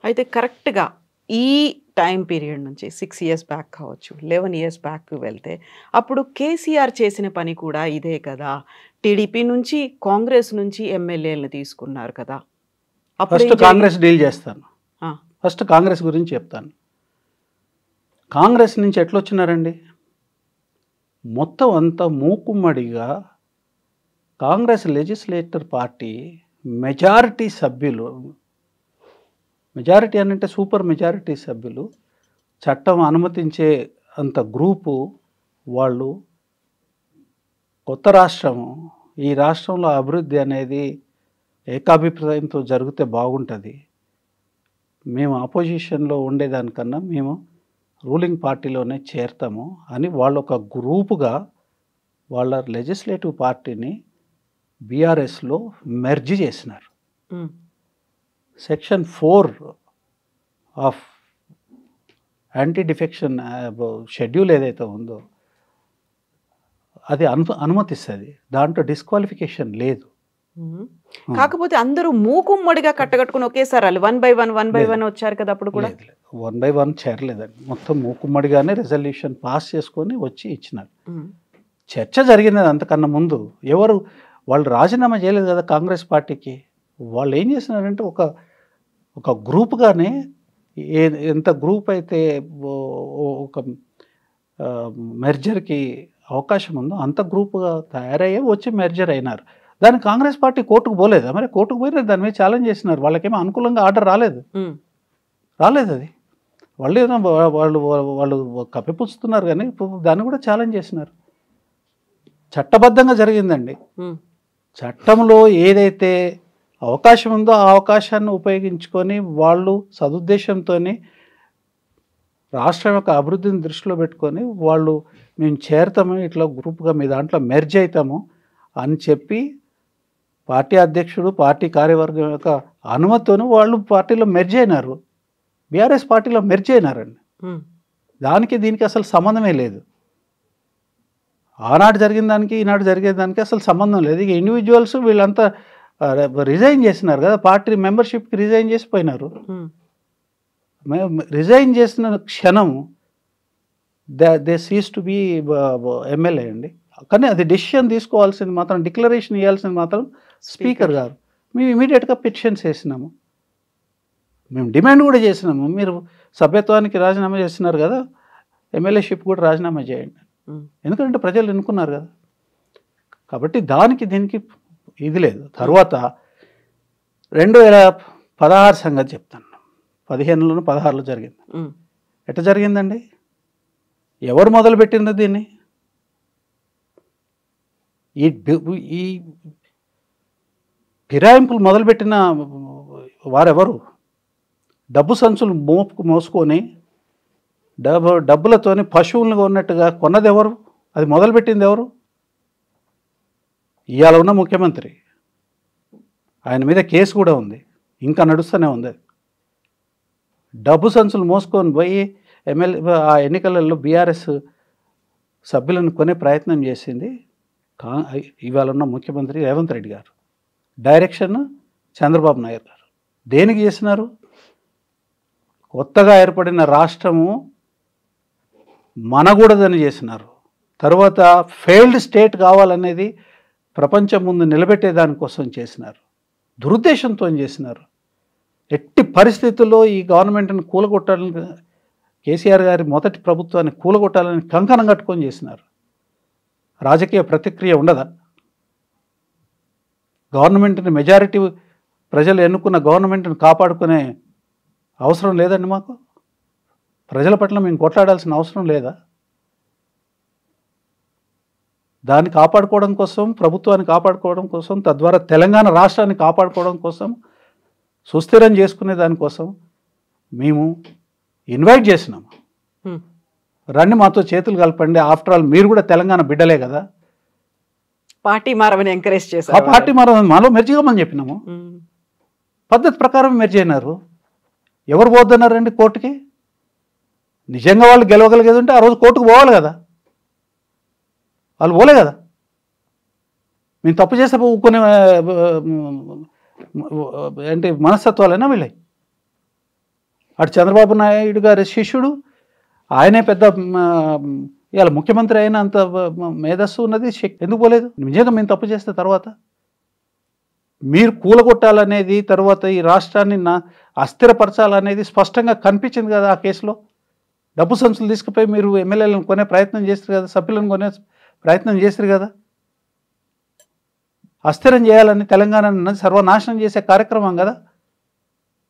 అయితే కరెక్ట్‌గా ఈ టైమ్ పీరియడ్ నుంచి 6 ఇయర్స్ బ్యాక్ కావచ్చు, 11 ఇయర్స్ బ్యాక్ వెళ్తే అప్పుడు కేసీఆర్ చేసిన పని కూడా ఇదే కదా! టీడీపీ నుంచి, కాంగ్రెస్ నుంచి ఎమ్మెల్యేలని తీసుకున్నారు కదా! ఫస్ట్ అప్పుడేం కాంగ్రెస్ డీల్ చేస్తాను. ఆ! ఫస్ట్ కాంగ్రెస్ గురించి చెప్తాను. కాంగ్రెస్ నుంచి ఎట్లొచ్చినారండి? మొత్తం అంతా మూకుమ్మడిగా కాంగ్రెస్ లెజిస్లేటర్ పార్టీ మెజారిటీ సభ్యులు, మెజారిటీ అనంటే సూపర్ మెజారిటీ సభ్యులు, చట్టం అనుమతించే అంత గ్రూపు వాళ్ళు కొత్త రాష్ట్రము, ఈ రాష్ట్రంలో అభివృద్ధి అనేది ఏకాభిప్రాయంతో జరిగితే బాగుంటుంది, మేము అపోజిషన్లో ఉండేదానికన్నా మేము రూలింగ్ పార్టీలోనే చేరతాము అని వాళ్ళు ఒక గ్రూపుగా వాళ్ళ లెజిస్లేటివ్ పార్టీని బీఆర్ఎస్లో మెర్జ్ చేసినారు. హ్మ్. Section 4 of anti defection schedule ఏదైతే ఉందో అది అనుమతిస్తుంది. దాంట్లో డిస్క్వాలిఫికేషన్ లేదు. హ్మ్. కాకపోతే అందరూ మూకుమ్మడిగా కట్టగట్టుకుని ఒకేసారి ఆళ్ళు 1 బై 1 వచ్చారు కదా! అప్పుడు కూడా. లేదు, 1 బై 1 చేరలేదండి. మొత్తం మూకుమ్మడిగానే రెజల్యూషన్ పాస్ చేసుకొని వచ్చి ఇచ్చినారు. హ్మ్. చర్చ జరిగినది అంతకన్నా ముందు. వాళ్ళు రాజీనామా చేయలేదు కదా కాంగ్రెస్ పార్టీకి. వాళ్ళు ఏం చేసినారంటే ఒక గ్రూప్గానే ఎంత గ్రూప్ అయితే ఒక మెర్జర్కి అవకాశం ఉందో అంత గ్రూప్గా తయారయ్యే వచ్చి మెర్జర్ అయినారు. దానికి కాంగ్రెస్ పార్టీ కోర్టుకు పోలేదా? మరి కోర్టుకు పోయినా దాని మీద ఛాలెంజ్ చేసినారు. వాళ్ళకేమో అనుకూలంగా ఆర్డర్ రాలేదు. అది వాళ్ళు కప్పిపుచ్చుతున్నారు కానీ దాన్ని కూడా ఛాలెంజ్ చేసినారు. చట్టబద్ధంగా జరిగిందండి. చట్టంలో ఏదైతే అవకాశం ఉందో ఆ అవకాశాన్ని ఉపయోగించుకొని వాళ్ళు సదుద్దేశంతో రాష్ట్రం యొక్క అభివృద్ధిని దృష్టిలో పెట్టుకొని వాళ్ళు మేము చేరతాము, ఇట్లా గ్రూప్గా మీ దాంట్లో మెర్జ్ అవుతాము అని చెప్పి పార్టీ అధ్యక్షుడు, పార్టీ కార్యవర్గం యొక్క అనుమతితోనే వాళ్ళు పార్టీలో మెర్జ్ అయినారు. బీఆర్ఎస్ పార్టీలో మెర్జ్ అయినారండి. దానికి దీనికి అసలు సంబంధమే లేదు. ఆనాడు జరిగిన దానికి ఈనాడు జరిగేదానికి అసలు సంబంధం లేదు. ఇక ఇండివిజువల్స్ వీళ్ళంతా రిజైన్ చేసినారు కదా, పార్టీ మెంబర్షిప్కి రిజైన్ చేసిపోయినారు. రిజైన్ చేసిన క్షణం they cease to be MLA అండి. కానీ అది డెసిషన్ తీసుకోవాల్సింది మాత్రం, డిక్లరేషన్ ఇవ్వాల్సింది మాత్రం స్పీకర్ గారు. మేము ఇమీడియట్గా పిటిషన్స్ వేసినాము, మేము డిమాండ్ కూడా చేసినాము. మీరు సభ్యత్వానికి రాజీనామా చేస్తున్నారు కదా, ఎమ్మెల్యేషిప్ కూడా రాజీనామా చేయండి. ఎందుకంటే ప్రజలు ఎన్నుకున్నారు కదా. కాబట్టి దానికి దీనికి ఇది లేదు. తర్వాత 2016 సంగతి చెప్తాను. 15లోనూ 16లో జరిగింది. ఎట్లా జరిగిందండి? ఎవరు మొదలుపెట్టిండ్రు దీన్ని? ఈ ఫిరాయింపులు మొదలుపెట్టిన వారెవరు? డబ్బు సంచులు మోసుకొని డబ్బులతోని పశువులను కొన్నట్టుగా కొన్నది ఎవరు? అది మొదలుపెట్టింది ఎవరు? ఇవాళ ఉన్న ముఖ్యమంత్రి. ఆయన మీద కేసు కూడా ఉంది, ఇంకా నడుస్తూనే ఉంది. డబ్బు సంచులు మోసుకొని పోయి ఆ ఎన్నికలలో బీఆర్ఎస్ సభ్యులను కొనే ప్రయత్నం చేసింది ఇవాళ ఉన్న ముఖ్యమంత్రి రేవంత్ రెడ్డి గారు. డైరెక్షన్ చంద్రబాబు నాయుడు గారు. దేనికి చేసినారు? కొత్తగా ఏర్పడిన రాష్ట్రము మనకూడదని చేసినారు. తర్వాత ఫెయిల్డ్ స్టేట్ కావాలనేది ప్రపంచం ముందు నిలబెట్టేదానికోసం చేసినారు. దురుద్దేశంతో చేసినారు. ఎట్టి పరిస్థితుల్లో ఈ గవర్నమెంట్ని కూలగొట్టాలని, కేసీఆర్ గారి మొదటి ప్రభుత్వాన్ని కూలగొట్టాలని కంకణం కట్టుకొని చేసినారు. రాజకీయ ప్రతిక్రియ ఉండదా? గవర్నమెంట్ని మెజారిటీ ప్రజలు ఎన్నుకున్న గవర్నమెంట్ని కాపాడుకునే అవసరం లేదండి మాకు? ప్రజల పట్ల మేము కొట్లాడాల్సిన అవసరం లేదా? దాన్ని కాపాడుకోవడం కోసం, ప్రభుత్వాన్ని కాపాడుకోవడం కోసం, తద్వారా తెలంగాణ రాష్ట్రాన్ని కాపాడుకోవడం కోసం, సుస్థిరం చేసుకునే దానికోసం మేము ఇన్వైట్ చేసినాము. రండి మాతో చేతులు కలపండి, ఆఫ్టర్ ఆల్ మీరు కూడా తెలంగాణ బిడ్డలే కదా. పార్టీ మారమని ఎంకరేజ్ చేశారు. ఆ పార్టీ మారమని మాలో మెర్జిగామని చెప్పినాము. పద్ధతి ప్రకారం మెర్జ్ అయినారు. ఎవరు పోతున్నారండి కోర్టుకి? నిజంగా వాళ్ళు గెలవగలిగేది ఉంటే ఆ రోజు కోర్టుకు పోవాలి కదా. వాళ్ళు పోలే కదా. మేము తప్పు చేస్తే ఊరుకునే అంటే మనస్తత్వాలైనా వీళ్ళే. అటు చంద్రబాబు నాయుడు గారి శిష్యుడు, ఆయనే పెద్ద ఇవాళ ముఖ్యమంత్రి అయిన అంత మేధస్సు ఉన్నది, ఎందుకు పోలేదు? నిజంగా మేము తప్పు చేస్తే తర్వాత మీరు కూలగొట్టాలనేది, తర్వాత ఈ రాష్ట్రాన్ని అస్థిరపరచాలనేది స్పష్టంగా కనిపించింది కదా ఆ కేసులో. డబ్బు సంచులు తీసుకుపోయి మీరు ఎమ్మెల్యేలను కొనే ప్రయత్నం చేస్తారు కదా, సభ్యులను కొనే ప్రయత్నం చేస్తారు కదా. అస్థిరం చేయాలని తెలంగాణను సర్వనాశనం చేసే కార్యక్రమం కదా.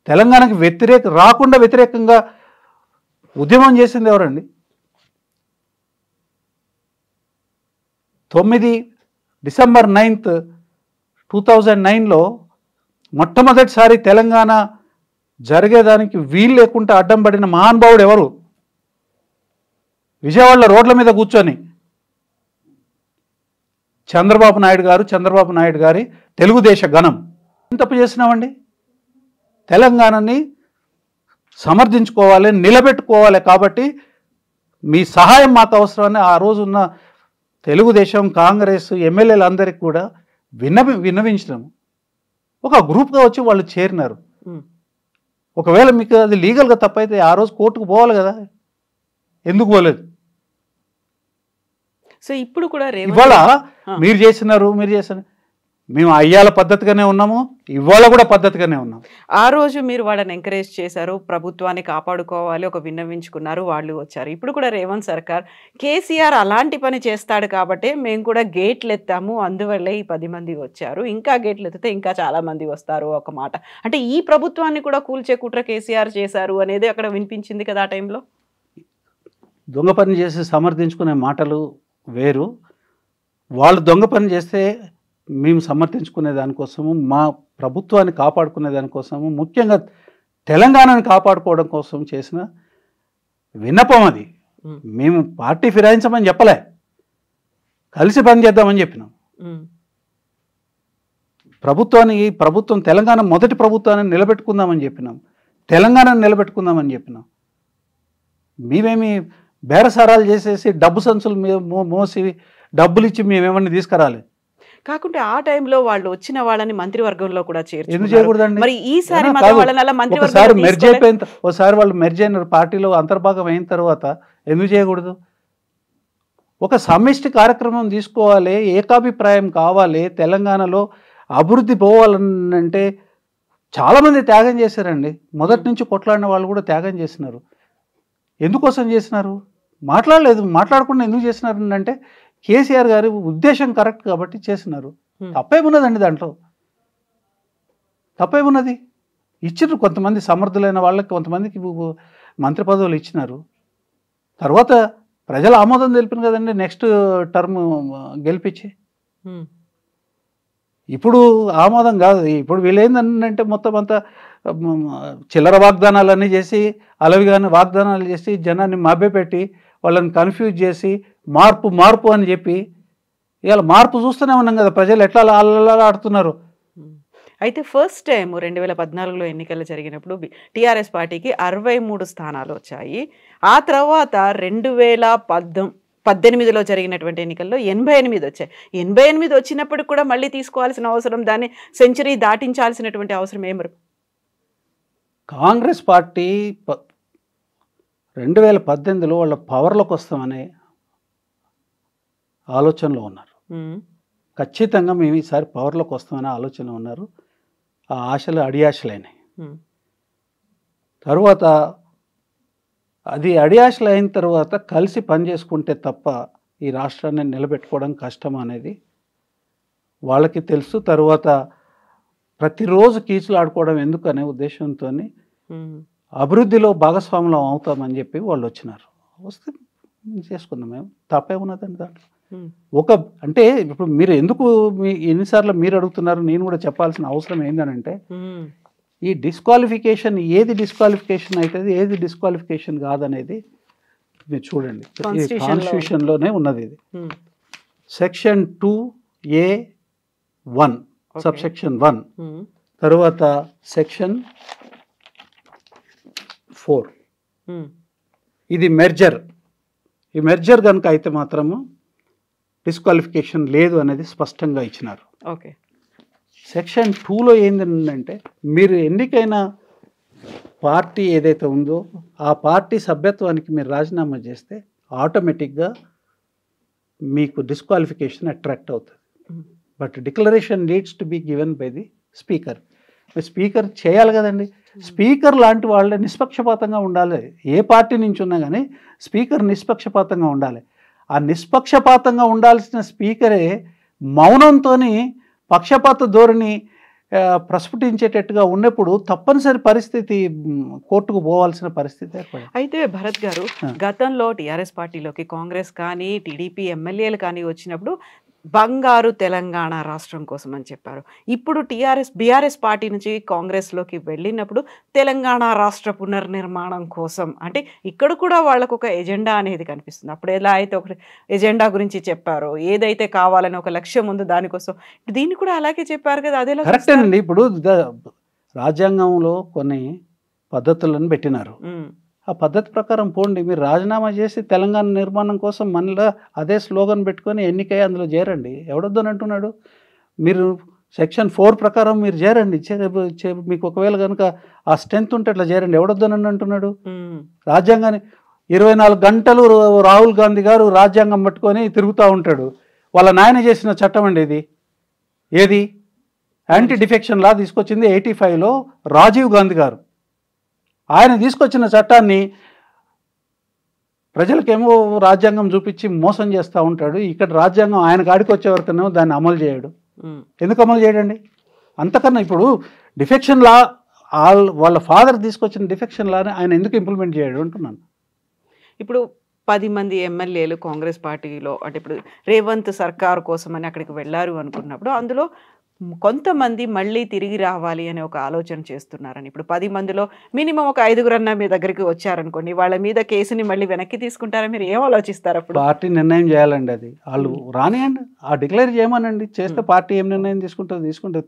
తెలంగాణకి రాకుండా వ్యతిరేకంగా ఉద్యమం చేసింది ఎవరండి? 9 డిసెంబర్ 9th 2009లో మొట్టమొదటిసారి తెలంగాణ జరిగేదానికి వీలు లేకుండా అడ్డం పడిన మహానుభావుడు ఎవరు? విజయవాడలో రోడ్ల మీద కూర్చొని చంద్రబాబు నాయుడు గారి తెలుగుదేశ గణం. ఏం తప్పు చేసినామండి? తెలంగాణని సమర్థించుకోవాలి, నిలబెట్టుకోవాలి. కాబట్టి మీ సహాయం మాకు అవసరమని ఆ రోజున్న తెలుగుదేశం, కాంగ్రెస్ ఎమ్మెల్యేలందరికీ కూడా విన్నవించినాము. ఒక గ్రూప్గా వచ్చి వాళ్ళు చేరినారు. ఒకవేళ మీకు అది లీగల్గా తప్పైతే ఆ రోజు కోర్టుకు పోవాలి కదా, ఎందుకు పోలేదు? సో ఇప్పుడు కూడా ఇవాళ మీరు చేసినారు, మేము అయ్యాల పద్ధతిగానే ఉన్నాము, ఇవాళ కూడా పద్ధతిగానే ఉన్నాం. ఆ రోజు మీరు వాళ్ళని ఎంకరేజ్ చేశారు, ప్రభుత్వాన్ని కాపాడుకోవాలి, ఒక విన్నవించుకున్నారు, వాళ్ళు వచ్చారు. ఇప్పుడు కూడా రేవంత్ సర్కార్ కేసీఆర్ అలాంటి పని చేస్తాడు కాబట్టి మేము కూడా గేట్లు ఎత్తాము, అందువల్లే ఈ 10 మంది వచ్చారు, ఇంకా గేట్లు ఎత్తితే ఇంకా చాలా మంది వస్తారు ఒక మాట. అంటే ఈ ప్రభుత్వాన్ని కూడా కూల్చే కుట్ర కేసీఆర్ చేశారు అనేది అక్కడ వినిపించింది కదా ఆ టైంలో. దొంగ పని చేసి సమర్థించుకునే మాటలు వేరు. వాళ్ళు దొంగ పని చేస్తే మేము సమర్థించుకునే దానికోసము, మా ప్రభుత్వాన్ని కాపాడుకునే దానికోసము, ముఖ్యంగా తెలంగాణని కాపాడుకోవడం కోసం చేసిన విన్నపం అది. మేము పార్టీ ఫిరాయించమని చెప్పలే, కలిసి పని చేద్దామని చెప్పినాం. ప్రభుత్వం తెలంగాణ మొదటి ప్రభుత్వాన్ని నిలబెట్టుకుందామని చెప్పినాం, తెలంగాణను నిలబెట్టుకుందామని చెప్పినాం. మేమేమి బేరసారాలు చేసేసి డబ్బు సంచులు మోసి డబ్బులు ఇచ్చి మేమేమన్నా తీసుకురాలి. కాకుంటే ఆ టైంలో వాళ్ళు వచ్చిన వాళ్ళని మంత్రివర్గంలో కూడా ఎందుకు చేయకూడదండి? మరి ఈసారి ఒకసారి వాళ్ళు మెర్జ్ అయిన పార్టీలో అంతర్భాగం అయిన తర్వాత ఎందుకు చేయకూడదు? ఒక సమిష్టి కార్యక్రమం తీసుకోవాలి, ఏకాభిప్రాయం కావాలి. తెలంగాణలో అభివృద్ధి పోవాలంటే చాలామంది త్యాగం చేశారండి. మొదటి నుంచి కొట్లాడిన వాళ్ళు కూడా త్యాగం చేసినారు. ఎందుకోసం చేసినారు? మాట్లాడకుండా ఎందుకు చేసినారు అంటే కేసీఆర్ గారి ఉద్దేశం కరెక్ట్ కాబట్టి చేసినారు. తప్పేమున్నదండి దాంట్లో? తప్పేమున్నది? ఇచ్చినారు కొంతమంది సమర్థులైన వాళ్ళకి, కొంతమందికి మంత్రి పదవులు ఇచ్చినారు. తర్వాత ప్రజల ఆమోదం తెలిపిన కదండి నెక్స్ట్ టర్మ్ గెలిపించి. ఇప్పుడు ఆమోదం కాదు. ఇప్పుడు వీళ్ళేందంటే మొత్తం అంతా చిల్లర వాగ్దానాలన్నీ చేసి, అలవిగాని వాగ్దానాలు చేసి, జనాన్ని మభ్యపెట్టి, వాళ్ళని కన్ఫ్యూజ్ చేసి, మార్పు అని చెప్పి ఇవాళ మార్పు చూస్తూనే ఉన్నాం కదా, ప్రజలు ఎట్లా ఆడుతున్నారు. అయితే ఫస్ట్ టైం 2014లో ఎన్నికలు జరిగినప్పుడు టీఆర్ఎస్ పార్టీకి 63 స్థానాలు వచ్చాయి. ఆ తర్వాత 2018లో జరిగినటువంటి ఎన్నికల్లో 88 వచ్చాయి. 88 వచ్చినప్పుడు కూడా మళ్ళీ తీసుకోవాల్సిన అవసరం, దాన్ని సెంచరీ దాటించాల్సినటువంటి అవసరం ఏమరు? కాంగ్రెస్ పార్టీ 2018లో వాళ్ళ పవర్లోకి వస్తామనే ఆలోచనలో ఉన్నారు. ఖచ్చితంగా మేము ఈసారి పవర్లోకి వస్తామనే ఆలోచన ఉన్నారు. ఆ ఆశలు అడియాశలైనాయి. తర్వాత అది అడియాశలు అయిన తర్వాత కలిసి పనిచేసుకుంటే తప్ప ఈ రాష్ట్రాన్ని నిలబెట్టుకోవడం కష్టం అనేది వాళ్ళకి తెలుసు. తర్వాత ప్రతిరోజు కీచులు ఆడుకోవడం ఎందుకు అనే ఉద్దేశంతో అభివృద్ధిలో భాగస్వాములం అవుతామని చెప్పి వాళ్ళు వచ్చినారు. వస్తే చేసుకుందాం, మేము తప్పే ఉన్నదండి దాంట్లో. అంటే ఇప్పుడు మీరు ఎందుకు ఎన్నిసార్లు మీరు అడుగుతున్నారు, నేను కూడా చెప్పాల్సిన అవసరం ఏంటంటే ఈ డిస్క్వాలిఫికేషన్, ఏది డిస్క్వాలిఫికేషన్ అవుతుంది, ఏది డిస్క్వాలిఫికేషన్ కాదనేది మీరు చూడండి. కాన్స్టిట్యూషన్లోనే ఉన్నది. ఇది సెక్షన్ 2A(1) సబ్సెక్షన్ 1, తర్వాత సెక్షన్ 4. ఇది మెర్జర్. ఈ మెర్జర్ కనుక అయితే మాత్రము డిస్క్వాలిఫికేషన్ లేదు అనేది స్పష్టంగా ఇచ్చినారు. ఓకే. సెక్షన్ 2లో ఏంటంటే మీరు ఎన్నికైన పార్టీ ఏదైతే ఉందో ఆ పార్టీ సభ్యత్వానికి మీరు రాజీనామా చేస్తే ఆటోమేటిక్గా మీకు డిస్క్వాలిఫికేషన్ అట్రాక్ట్ అవుతుంది. But declaration needs to be given by the speaker. Speaker చేయాలి కదండి. స్పీకర్ లాంటి వాళ్ళే నిష్పక్షపాతంగా ఉండాలి. ఏ పార్టీ నుంచి ఉన్నా కానీ స్పీకర్ నిష్పక్షపాతంగా ఉండాలి. ఆ నిష్పక్షపాతంగా ఉండాల్సిన స్పీకరే మౌనంతో పక్షపాత ధోరణి ప్రస్ఫుటించేటట్టుగా ఉన్నప్పుడు తప్పనిసరి పరిస్థితి కోర్టుకు పోవాల్సిన పరిస్థితి ఏర్పడింది. అయితే భరత్ గారు, గతంలో టీఆర్ఎస్ పార్టీలోకి కాంగ్రెస్ కానీ టీడీపీ ఎమ్మెల్యేలు కానీ వచ్చినప్పుడు బంగారు తెలంగాణ రాష్ట్రం కోసం అని చెప్పారు. ఇప్పుడు బీఆర్ఎస్ పార్టీ నుంచి కాంగ్రెస్లోకి వెళ్ళినప్పుడు తెలంగాణ రాష్ట్ర పునర్నిర్మాణం కోసం, అంటే ఇక్కడ కూడా వాళ్ళకు ఒక ఎజెండా అనేది కనిపిస్తుంది. అప్పుడు ఎలా అయితే ఒక ఎజెండా గురించి చెప్పారో, ఏదైతే కావాలని ఒక లక్ష్యం ఉందో దానికోసం, దీన్ని కూడా అలాగే చెప్పారు కదా. అదే కరెక్టేనండి. ఇప్పుడు రాజ్యాంగంలో కొన్ని పద్ధతులను పెట్టినారు. ఆ పద్ధతి ప్రకారం పోండి. మీరు రాజీనామా చేసి తెలంగాణ నిర్మాణం కోసం మళ్ళీ అదే స్లోగన్ పెట్టుకొని ఎన్నికయ్యి అందులో చేరండి. ఎవడొద్దని అంటున్నాడు? మీరు సెక్షన్ 4 ప్రకారం మీరు చేరండి. మీకు ఒకవేళ కనుక ఆ స్ట్రెంత్ ఉంటే అట్లా చేరండి. ఎవడొద్దని అంటున్నాడు? రాజ్యాంగాన్ని 24 గంటలు రాహుల్ గాంధీ గారు రాజ్యాంగం పట్టుకొని తిరుగుతూ ఉంటాడు. వాళ్ళ నాయన చేసిన చట్టం అండి ఇది. ఏది? యాంటీ డిఫెక్షన్ లా తీసుకొచ్చింది 85లో రాజీవ్ గాంధీ గారు. ఆయన తీసుకొచ్చిన చట్టాన్ని ప్రజలకేమో రాజ్యాంగం చూపించి మోసం చేస్తూ ఉంటాడు. ఇక్కడ రాజ్యాంగం ఆయన కాడికి వచ్చే వరకునేమో దాన్ని అమలు చేయడు. ఎందుకు అమలు చేయడండి? అంతకన్నా ఇప్పుడు డిఫెక్షన్ లా వాళ్ళ ఫాదర్ తీసుకొచ్చిన డిఫెక్షన్ లాని ఆయన ఎందుకు ఇంప్లిమెంట్ చేయడు అంటున్నాను. ఇప్పుడు 10 మంది ఎమ్మెల్యేలు కాంగ్రెస్ పార్టీలో, అంటే ఇప్పుడు రేవంత్ సర్కారు కోసమని అక్కడికి వెళ్ళారు అనుకున్నప్పుడు అందులో కొంతమంది మళ్ళీ తిరిగి రావాలి అనే ఒక ఆలోచన చేస్తున్నారని. ఇప్పుడు 10 మందిలో మినిమం ఒక 5గురన్నా మీ దగ్గరికి వచ్చారనుకోండి, వాళ్ళ మీద కేసుని మళ్ళీ వెనక్కి తీసుకుంటారా? మీరు ఏం ఆలోచిస్తారు? అప్పుడు పార్టీ నిర్ణయం చేయాలండి. అది వాళ్ళు రానియండి, ఆ డిక్లేర్ చేయమనండి. చేస్తే పార్టీ ఏం నిర్ణయం తీసుకుంటుంది.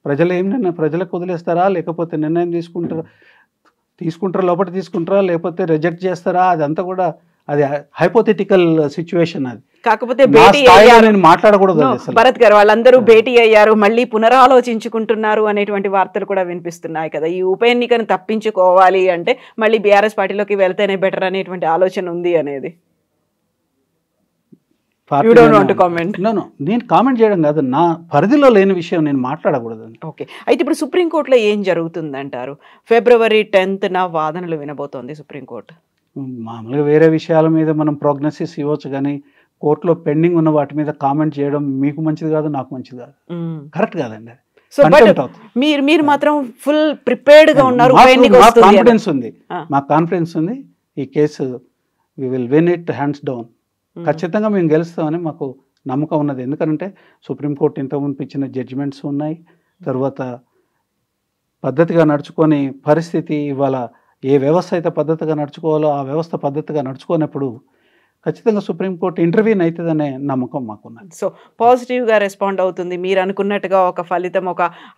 ప్రజలు ఏం నిర్ణయం, ప్రజలకు వదిలేస్తారా లేకపోతే నిర్ణయం తీసుకుంటారా లోపల తీసుకుంటారా లేకపోతే రిజెక్ట్ చేస్తారా? అదంతా కూడా అది హైపోథెటికల్ సిచ్యువేషన్. అది కాకపోతే మాట్లాడకూడదు. భరత్ గారు, వాళ్ళందరూ భేటీ అయ్యారు, మళ్ళీ పునరాలోచించుకుంటున్నారు అనేటువంటి వార్తలు కూడా వినిపిస్తున్నాయి కదా. ఈ ఉప ఎన్నికను తప్పించుకోవాలి అంటే మళ్ళీ బీఆర్ఎస్ పార్టీలోకి వెళ్తేనే బెటర్ అనేటువంటి ఆలోచన ఉంది అనేది. నేను కామెంట్ చేయడం కాదు, నా పరిధిలో లేని విషయం నేను మాట్లాడకూడదు. ఓకే. అయితే ఇప్పుడు సుప్రీంకోర్టులో ఏం జరుగుతుందంటారు? February 10th వాదనలు వినబోతోంది సుప్రీంకోర్టు. మామూలుగా వేరే విషయాల మీద మనం ప్రోగ్నోసిస్ ఇవ్వచ్చు, కానీ కోర్టులో పెండింగ్ ఉన్న వాటి మీద కామెంట్ చేయడం మీకు మంచిది కాదు, నాకు మంచిది కాదు, కరెక్ట్ కాదండి. సో మీరు మాత్రం ఫుల్ ప్రిపేర్డ్ గా ఉన్నారు. మాకు కాన్ఫిడెన్స్ ఉంది. ఈ case we will win it hands down. ఖచ్చితంగా మేము గెలుస్తామని మాకు నమ్మకం ఉన్నది. ఎందుకంటే సుప్రీంకోర్టు ఇంతకుముందు ఇచ్చిన జడ్జిమెంట్స్ ఉన్నాయి. తర్వాత పద్ధతిగా నడుచుకొని పరిస్థితి ఇవాళ ఏ వ్యవస్థ అయితే పద్ధతిగా నడుచుకోవాలో ఆ వ్యవస్థ పద్ధతిగా నడుచుకోనప్పుడు ఖచ్చితంగా సుప్రీంకోర్టు ఇంటర్వ్యూన్ అవుతుందనే నమ్మకం మాకున్నది. సో పాజిటివ్గా రెస్పాండ్ అవుతుంది. మీరు అనుకున్నట్టుగా ఒక ఫలితం,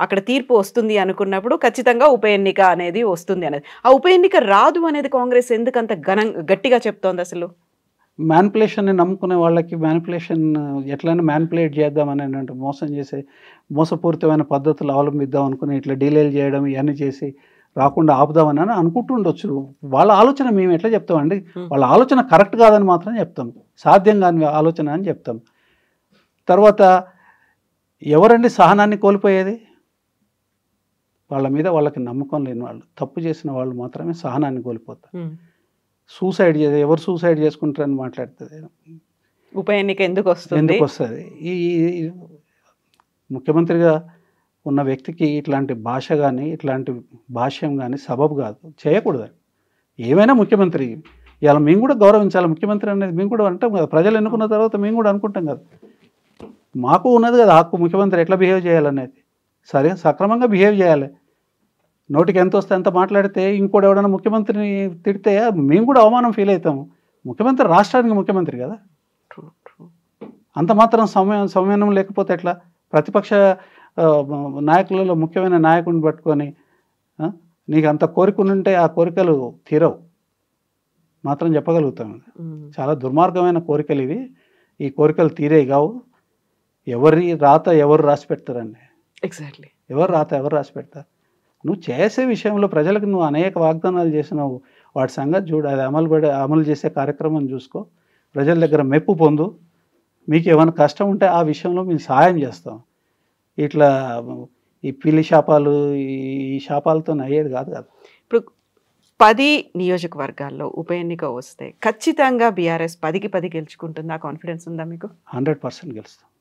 అక్కడ తీర్పు వస్తుంది అనుకున్నప్పుడు ఖచ్చితంగా ఉప ఎన్నిక అనేది వస్తుంది అనేది. ఆ ఉప ఎన్నిక రాదు అనేది కాంగ్రెస్ ఎందుకంత గట్టిగా చెప్తోంది? అసలు మ్యానిపులేషన్ని నమ్ముకునే వాళ్ళకి మ్యానిపులేషన్ ఎట్లయినా మ్యానిపులేట్ చేద్దామని అంటే మోసం చేసే మోసపూరితమైన పద్ధతులు అవలంబిద్దాం అనుకుని ఇట్లా డీలేలు చేయడం ఇవన్నీ చేసి రాకుండా ఆపుదామని అనుకుంటుండొచ్చు. వాళ్ళ ఆలోచన మేము ఎట్లా చెప్తామండి? వాళ్ళ ఆలోచన కరెక్ట్ కాదని మాత్రం చెప్తాం, సాధ్యం కాని ఆలోచన అని చెప్తాం. తర్వాత ఎవరండి సహనాన్ని కోల్పోయేది? వాళ్ళ మీద వాళ్ళకి నమ్మకం లేని వాళ్ళు, తప్పు చేసిన వాళ్ళు మాత్రమే సహనాన్ని కోల్పోతారు. ఎవరు సూసైడ్ చేసుకుంటారని మాట్లాడుతుంది. ఉప ఎన్నిక ఎందుకు వస్తుంది? ఈ ముఖ్యమంత్రిగా ఉన్న వ్యక్తికి ఇట్లాంటి భాష కానీ ఇట్లాంటి భాష్యం కానీ సబబు కాదు, చేయకూడదు. ఏమైనా ముఖ్యమంత్రి ఇలా మేము కూడా గౌరవించాలి. ముఖ్యమంత్రి అనేది మేము కూడా అంటాం కదా, ప్రజలు ఎన్నుకున్న తర్వాత మేము కూడా అనుకుంటాం కదా, మాకు ఉన్నది కదా హక్కు ముఖ్యమంత్రి ఎట్లా బిహేవ్ చేయాలనేది. సరే, సక్రమంగా బిహేవ్ చేయాలి. నోటికి ఎంత వస్తే ఎంత మాట్లాడితే ఇంకోటి ఎవడైనా ముఖ్యమంత్రిని తిడితే మేము కూడా అవమానం ఫీల్ అవుతాము. ముఖ్యమంత్రి రాష్ట్రానికి ముఖ్యమంత్రి కదా, అంత మాత్రం సంయమనం లేకపోతే ఎట్లా? ప్రతిపక్ష నాయకులలో ముఖ్యమైన నాయకుడిని పట్టుకొని నీకు అంత కోరికలుంటే ఆ కోరికలు తీరవు మాత్రం చెప్పగలుగుతాం. చాలా దుర్మార్గమైన కోరికలు ఇవి. ఈ కోరికలు తీరే కావు. ఎవరి రాత ఎవరు రాసి పెడతారండి? ఎగ్జాక్ట్లీ. ఎవరు రాత ఎవరు రాసి పెడతారు? నువ్వు చేసే విషయంలో ప్రజలకు నువ్వు అనేక వాగ్దానాలు చేసినావు, వాటి సంగతి చూడు, అది అమలు చేసే కార్యక్రమం చూసుకో, ప్రజల దగ్గర మెప్పు పొందు, మీకు ఏమైనా కష్టం ఉంటే ఆ విషయంలో మేము సహాయం చేస్తాం. ఇట్లా ఈ పిల్లి శాపాలు, ఈ శాపాలతో అయ్యేది కాదు కదా. ఇప్పుడు 10 నియోజకవర్గాల్లో ఉప ఎన్నిక వస్తే ఖచ్చితంగా బీఆర్ఎస్ 10కి 10 గెలుచుకుంటుందా? కాన్ఫిడెన్స్ ఉందా మీకు? 100% గెలుస్తాం.